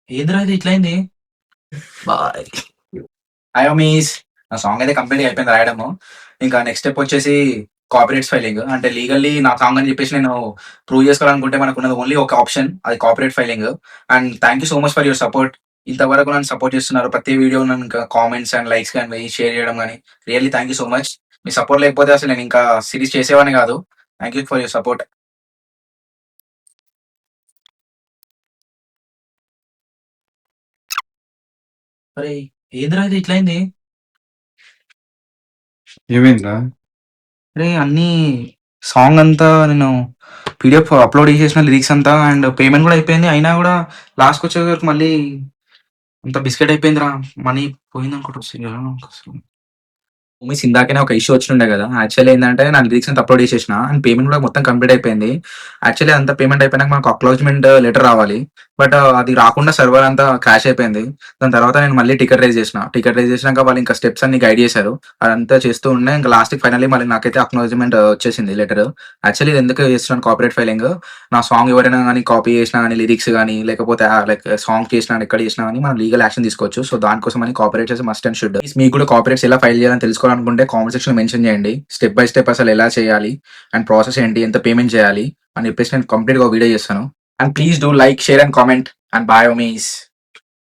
ఏందిరా ఇది ఇట్లయింది? Bye. Hi హోమీస్. నా సాంగ్ అయితే కంప్లీట్‌గా అయిపోయింది రాయడము. ఇంకా నెక్స్ట్ స్టెప్ వచ్చేసి కాపీరైట్స్ ఫైలింగ్. అంటే లీగల్లీ నా సాంగ్ అని చెప్పేసి నేను ప్రూవ్ చేసుకోవాలనుకుంటే మనకున్నది ఓన్లీ ఒక ఆప్షన్. అది copyright filing. And thank you so much for your support. ఇంతవరకు నన్ను సపోర్ట్ చేస్తున్నారు. ప్రతి వీడియో నన్ను ఇంకా కామెంట్స్ అండ్ లైక్స్ గాని షేర్ చేయడం గాని really thank you so much. Me support లేకపోతే అసలు నేను ఇంకా సీరీస్ చేసేవాడిని కాదు. Thank you for your support. అరేయ్! ఏందిరా ఇది ఇట్లయింది? ఏమైందిరా? అరేయ్! అన్నీ సాంగ్ అంతా నేను పీడీఎఫ్ అప్‌లోడ్ చేసేసిన లిరిక్స్ అంతా అండ్ పేమెంట్ గూడా అయిపోయింది. అయినా గూడా లాస్ట్‌కొచ్చేసరికి మళ్ళీ అంతా బిస్కెట్ అయిపోయిందిరా. మనీ పోయిందనుకుంటా అసలు. మూవీస్ ఇందాకనే ఒక ఇష్యూ వచ్చినుండే గదా! యాక్చువల్లీ ఏందంటే నా లిరిక్స్ అంతా అప్‌లోడ్ చేసేసిన. అండ్ పేమెంట్ గూడా మొత్తం కంప్లీట్ అయిపోయింది. యాక్చువల్లీ అంతా పేమెంట్ అయిపోయినాక మనకు అక్నాలెడ్జ్‌మెంట్ లెటర్ రావాలి. బట్ అది రాకుండా సర్వర్ అంతా క్రాష్ అయిపోయింది. దాని తర్వాత నేను మళ్ళీ టికెట్ రైజ్ చేసిన. టికెట్ రైజ్ చేసినాక వాళ్ళు ఇంకా స్టెప్స్ అన్ని గైడ్ చేశారు. అదంతా చేస్తూ ఉండే ఇంకా లాస్ట్‌కి ఫైనల్లీ మళ్ళీ నాకైతే అక్నాలెడ్జ్‌మెంట్ వచ్చేసింది లెటర్. యాక్చువల్లీ ఇది ఎందుకు చేస్తున్నాను కాపీరైట్ ఫైలింగ్, నా సాంగ్ ఎవరైనా గాని కాపీ చేసినా గాని లిరిక్స్ గాని లేకపోతే లైక్ సాంగ్ చేసినా గాని ఎక్కడ చేసినా గాని మనం లీగల్ యాక్షన్ తీసుకోవచ్చు. సో దానికోసమని కాపీరైట్స్ మస్ట్ అండ్ షుడ్. మీకు కూడా కాపీరైట్స్ ఎలా ఫైల్ చేయాలని తెలుసుకోవాలనుకుంటే కామెంట్ సెక్షన్‌లో మెన్షన్ చేయండి. స్టెప్ బై స్టెప్ అసలు ఎలా చేయాలి అండ్ ప్రాసెస్ ఏంటి? ఎంత పేమెంట్ చేయాలి? అని చెప్పేసి నేను కంప్లీట్‌గా ఒక వీడియో చేస్తాను. And please do like, share and comment and bye హోమీస్.